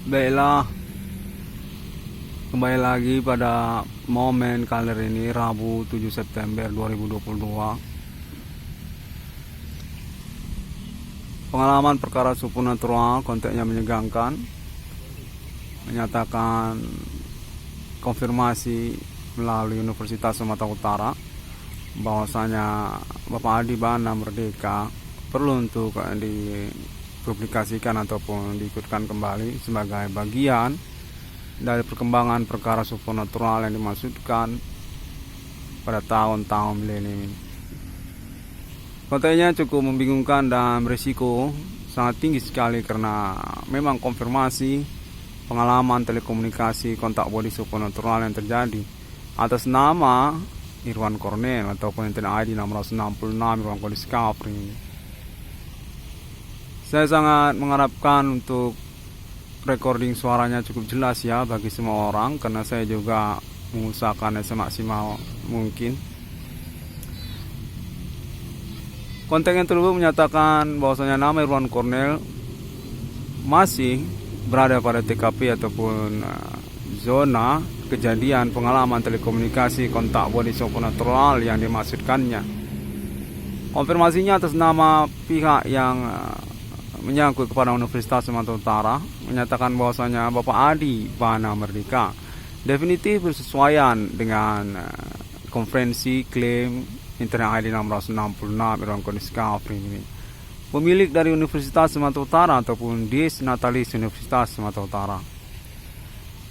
Baiklah, kembali lagi pada momen kalender ini, Rabu 7 September 2022. Pengalaman perkara supernatural, konteksnya menegangkan, menyatakan konfirmasi melalui Universitas Sumatera Utara bahwasanya Bapak Adi Bana Merdeka perlu untuk dipublikasikan ataupun diikutkan kembali sebagai bagian dari perkembangan perkara supernatural yang dimaksudkan pada tahun-tahun milenium ini. Kontennya cukup membingungkan dan berisiko sangat tinggi sekali karena memang konfirmasi pengalaman telekomunikasi kontak body supernatural yang terjadi atas nama Irwan Cornel ataupun internet ID 666 Irwan Cornel Discovery. Saya sangat mengharapkan untuk recording suaranya cukup jelas ya bagi semua orang, karena saya juga mengusahakannya semaksimal mungkin. Konten yang tersebut menyatakan bahwasanya nama Irwan Cornel masih berada pada TKP ataupun zona kejadian pengalaman telekomunikasi kontak body supernatural yang dimaksudkannya. Konfirmasinya atas nama pihak yang menyangkut kepada Universitas Sumatera Utara menyatakan bahwasanya Bapak Adi Bana Merdeka definitif bersesuaian dengan konferensi klaim internet ID 666 Irwan Cornel Discovery ini, pemilik dari Universitas Sumatera Utara ataupun Dis Natalis Universitas Sumatera Utara.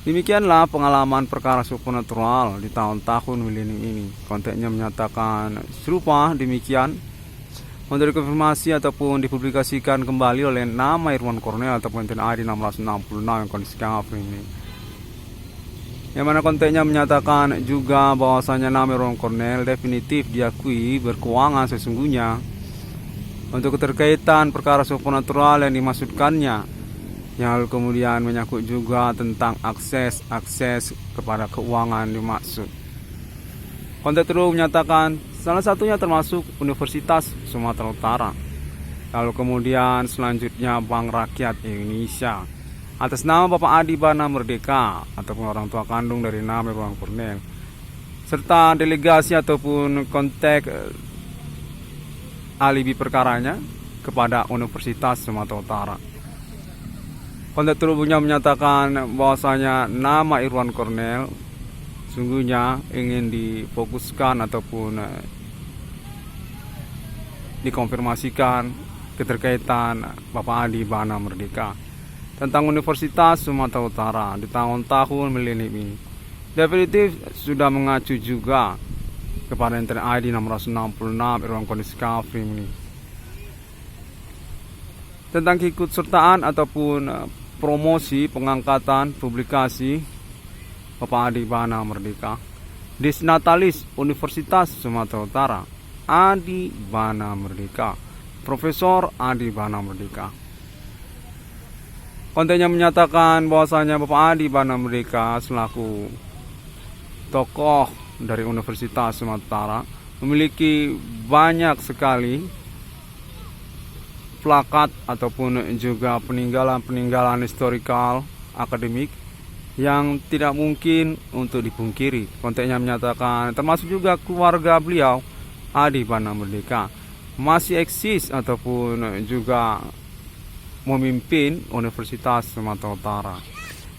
Demikianlah pengalaman perkara supernatural di tahun-tahun milenium ini. Kontennya menyatakan serupa demikian untuk dikonfirmasi ataupun dipublikasikan kembali oleh nama Irwan Cornel ataupun internet ID 666 yang Discovery ini. Yang mana kontennya menyatakan juga bahwasanya nama Irwan Cornel definitif diakui berkeuangan sesungguhnya untuk keterkaitan perkara supernatural yang dimaksudkannya, yang kemudian menyangkut juga tentang akses kepada keuangan dimaksud. Konten terus menyatakan salah satunya termasuk Universitas Sumatera Utara. Lalu kemudian selanjutnya Bank Rakyat Indonesia atas nama Bapak Adi Bana Merdeka ataupun orang tua kandung dari nama Irwan Cornel, serta delegasi ataupun kontak alibi perkaranya kepada Universitas Sumatera Utara. Kontak terhubungnya menyatakan bahwasanya nama Irwan Cornel sungguhnya ingin difokuskan ataupun dikonfirmasikan keterkaitan Bapak Adi Bana Merdeka tentang Universitas Sumatera Utara di tahun-tahun milenium ini. Definitif sudah mengacu juga kepada internet ID 666 Irwan Cornel Discovery ini tentang keikutsertaan ataupun promosi pengangkatan publikasi Bapak Adi Bana Merdeka Dis Natalis Universitas Sumatera Utara Adi Bana Merdeka, Profesor Adi Bana Merdeka. Kontennya menyatakan bahwasanya Bapak Adi Bana Merdeka selaku tokoh dari Universitas Sumatera Utara memiliki banyak sekali plakat ataupun juga peninggalan historikal akademik yang tidak mungkin untuk dipungkiri. Kontennya menyatakan termasuk juga keluarga beliau Adi Bana Merdeka masih eksis ataupun juga memimpin Universitas Sumatera Utara.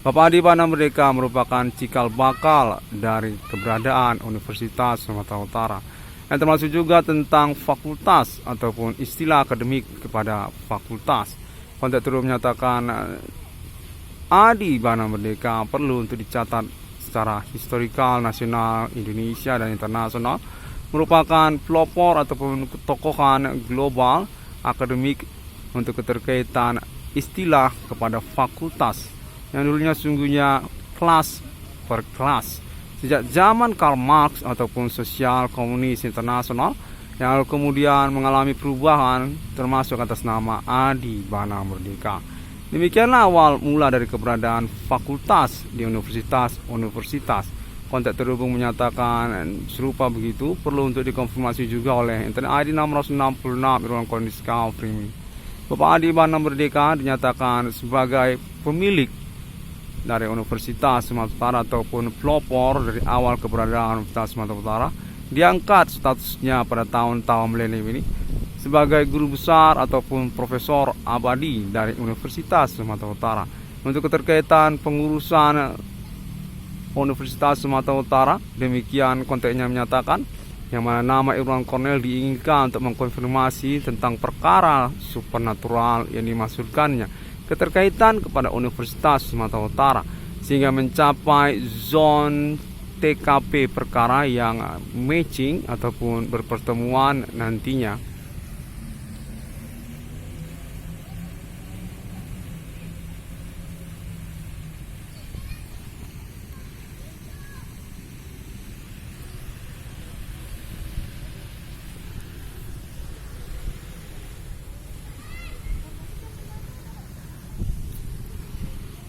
Bapak Adi Bana Merdeka merupakan cikal bakal dari keberadaan Universitas Sumatera Utara, yang termasuk juga tentang fakultas ataupun istilah akademik kepada fakultas. Konten terus menyatakan Adi Bana Merdeka perlu untuk dicatat secara historikal nasional Indonesia dan internasional, merupakan pelopor ataupun tokohan global akademik untuk keterkaitan istilah kepada fakultas yang dulunya sungguhnya kelas per kelas sejak zaman Karl Marx ataupun sosial komunis internasional, yang kemudian mengalami perubahan termasuk atas nama Adi Bana Merdeka. Demikianlah awal mula dari keberadaan fakultas di universitas. Kontak terhubung menyatakan serupa begitu perlu untuk dikonfirmasi juga oleh internet ID 666 Irwan Cornel Discovery. Bapak Adi Bana Merdeka dinyatakan sebagai pemilik dari Universitas Sumatera Utara ataupun pelopor dari awal keberadaan Universitas Sumatera Utara, diangkat statusnya pada tahun-tahun milenium ini sebagai guru besar ataupun profesor abadi dari Universitas Sumatera Utara. Untuk keterkaitan pengurusan Universitas Sumatera Utara, demikian konteksnya menyatakan, yang mana nama Irwan Cornel diinginkan untuk mengkonfirmasi tentang perkara supernatural yang dimaksudkannya, keterkaitan kepada Universitas Sumatera Utara, sehingga mencapai zone TKP perkara yang matching ataupun berpertemuan nantinya.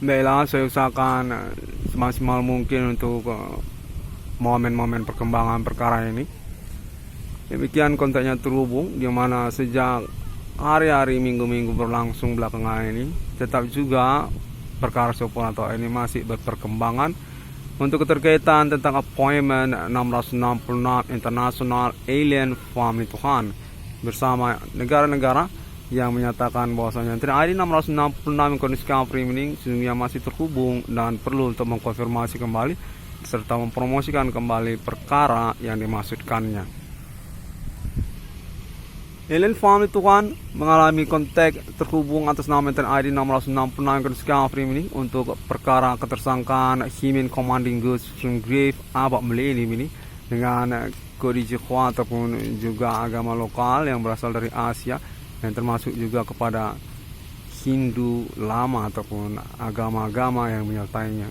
Baiklah, saya usahakan semaksimal mungkin untuk momen-momen perkembangan perkara ini. Demikian kontaknya terhubung, di mana sejak hari-hari minggu-minggu berlangsung belakangan ini, tetap juga perkara supernatural ini masih berperkembangan. Untuk keterkaitan tentang appointment 666 International Alien Family Tuhan bersama negara-negara yang menyatakan bahwasanya ID 666 Discovery ini sesungguhnya masih terhubung dan perlu untuk mengkonfirmasi kembali serta mempromosikan kembali perkara yang dimaksudkannya. Alien Family Tuhan mengalami kontak terhubung atas nama ID 666 Discovery ini untuk perkara ketersangkaan Himin Commanding Goods from Grave Abad Millennium ini dengan kode Jihwa ataupun juga agama lokal yang berasal dari Asia, yang termasuk juga kepada Hindu lama ataupun agama-agama yang menyertainya.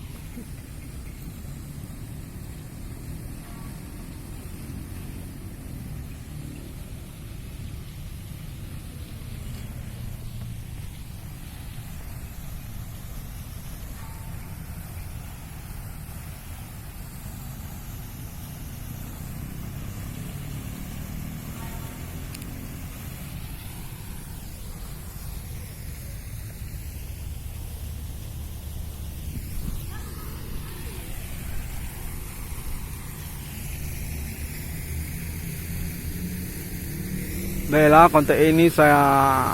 Baiklah, konten ini saya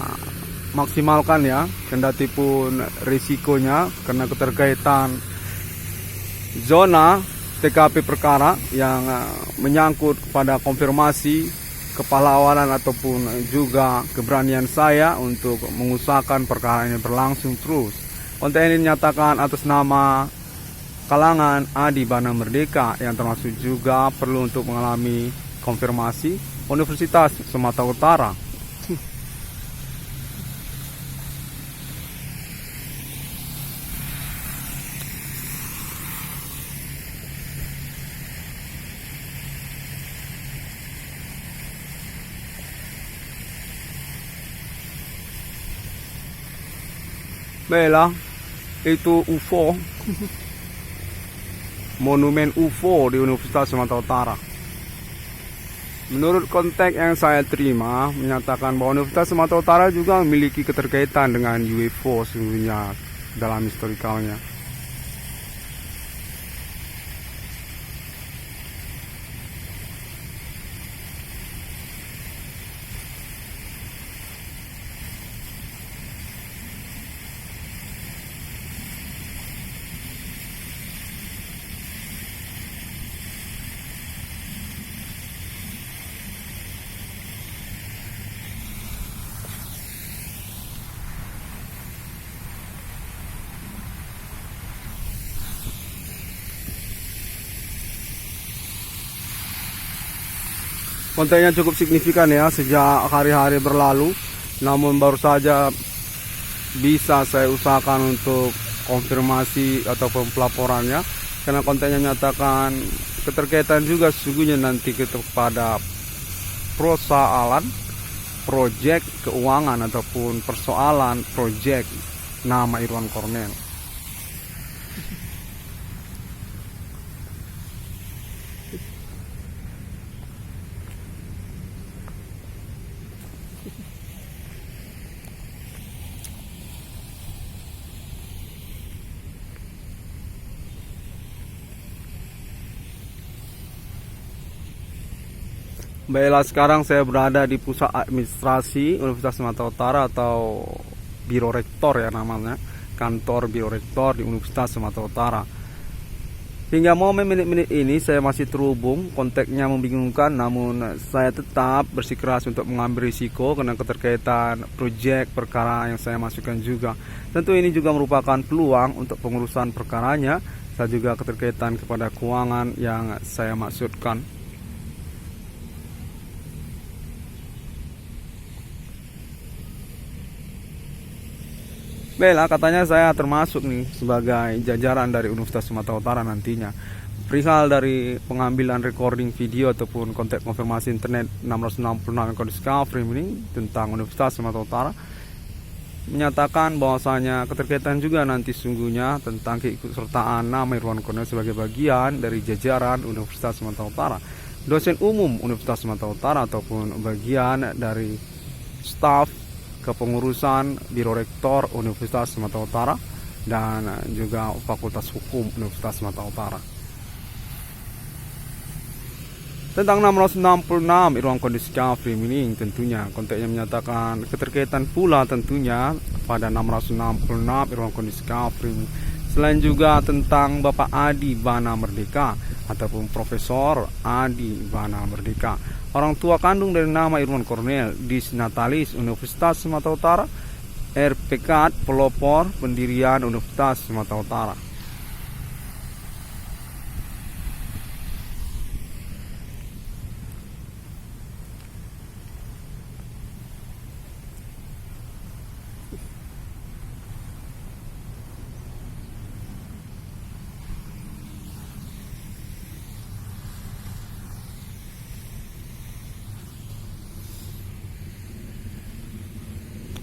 maksimalkan ya, kendati pun risikonya karena keterkaitan zona TKP perkara yang menyangkut pada konfirmasi kepahlawanan ataupun juga keberanian saya untuk mengusahakan perkara ini berlangsung terus. Konten ini dinyatakan atas nama kalangan Adi Bana Merdeka yang termasuk juga perlu untuk mengalami konfirmasi Universitas Sumatera Utara. Baiklah, itu UFO. Monumen UFO di Universitas Sumatera Utara. Menurut konteks yang saya terima, menyatakan bahwa Universitas Sumatera Utara juga memiliki keterkaitan dengan UFO sesungguhnya dalam historikalnya. Kontennya cukup signifikan ya, sejak hari-hari berlalu, namun baru saja bisa saya usahakan untuk konfirmasi ataupun pelaporannya, karena kontennya menyatakan keterkaitan juga sesungguhnya nanti kepada persoalan proyek keuangan ataupun persoalan proyek nama Irwan Cornel. Baiklah, sekarang saya berada di pusat administrasi Universitas Sumatera Utara atau Biro Rektor ya namanya, kantor Biro Rektor di Universitas Sumatera Utara. Hingga momen menit-menit ini saya masih terhubung, kontaknya membingungkan, namun saya tetap bersikeras untuk mengambil risiko karena keterkaitan proyek perkara yang saya masukkan juga. Tentu ini juga merupakan peluang untuk pengurusan perkaranya, saya juga keterkaitan kepada keuangan yang saya maksudkan. Baiklah, katanya saya termasuk nih sebagai jajaran dari Universitas Sumatera Utara nantinya. Perihal dari pengambilan recording video ataupun kontak konfirmasi internet 666 Code Discovery ini tentang Universitas Sumatera Utara menyatakan bahwasanya keterkaitan juga nanti sungguhnya tentang keikutsertaan nama Irwan Cornel sebagai bagian dari jajaran Universitas Sumatera Utara, dosen umum Universitas Sumatera Utara ataupun bagian dari staf kepengurusan Biro Rektor Universitas Sumatera Utara dan juga Fakultas Hukum Universitas Sumatera Utara. Tentang 666 Irwan Discovery Meaning, tentunya konteksnya menyatakan keterkaitan pula tentunya pada 666 Irwan Discovery. Selain juga tentang Bapak Adi Bana Merdeka ataupun Profesor Adi Bana Merdeka, orang tua kandung dari nama Irwan Cornel, Disnatalis Universitas Sumatera Utara, RPK pelopor pendirian Universitas Sumatera Utara.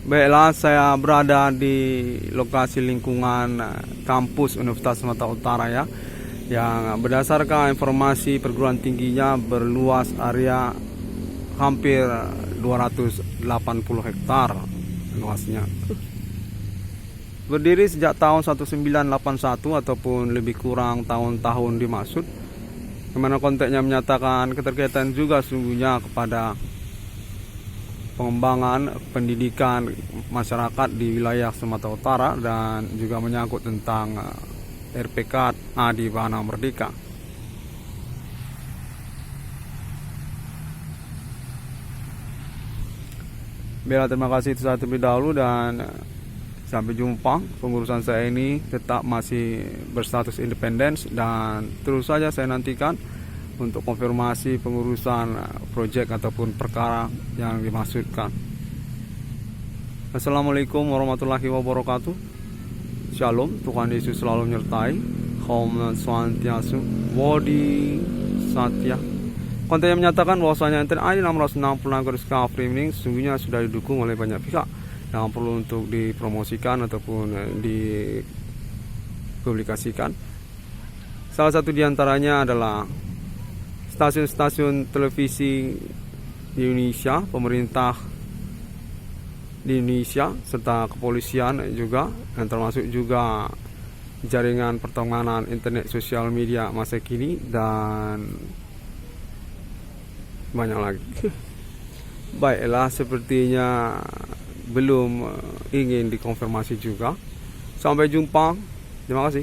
Baiklah, saya berada di lokasi lingkungan kampus Universitas Sumatera Utara ya, yang berdasarkan informasi perguruan tingginya berluas area hampir 280 hektar luasnya. Berdiri sejak tahun 1981 ataupun lebih kurang tahun-tahun dimaksud, dimana konteksnya menyatakan keterkaitan juga sungguhnya kepada pengembangan pendidikan masyarakat di wilayah Sumatera Utara dan juga menyangkut tentang RPK Adi Bana Merdeka. Bila terima kasih itu saja terlebih dahulu dan sampai jumpa. Pengurusan saya ini tetap masih berstatus independen dan terus saja saya nantikan untuk konfirmasi pengurusan proyek ataupun perkara yang dimaksudkan. Assalamualaikum warahmatullahi wabarakatuh. Shalom, Tuhan Yesus selalu menyertai. Om Swastiastu, Bodhi Satya. Konten yang menyatakan bahwasanya internet ID 666 Discovery ini sesungguhnya sudah didukung oleh banyak pihak yang perlu untuk dipromosikan ataupun dipublikasikan. Salah satu diantaranya adalah stasiun-stasiun televisi di Indonesia, pemerintah di Indonesia, serta kepolisian juga, dan termasuk juga jaringan pertemanan internet sosial media masa kini dan banyak lagi. Baiklah, sepertinya belum ingin dikonfirmasi juga. Sampai jumpa. Terima kasih.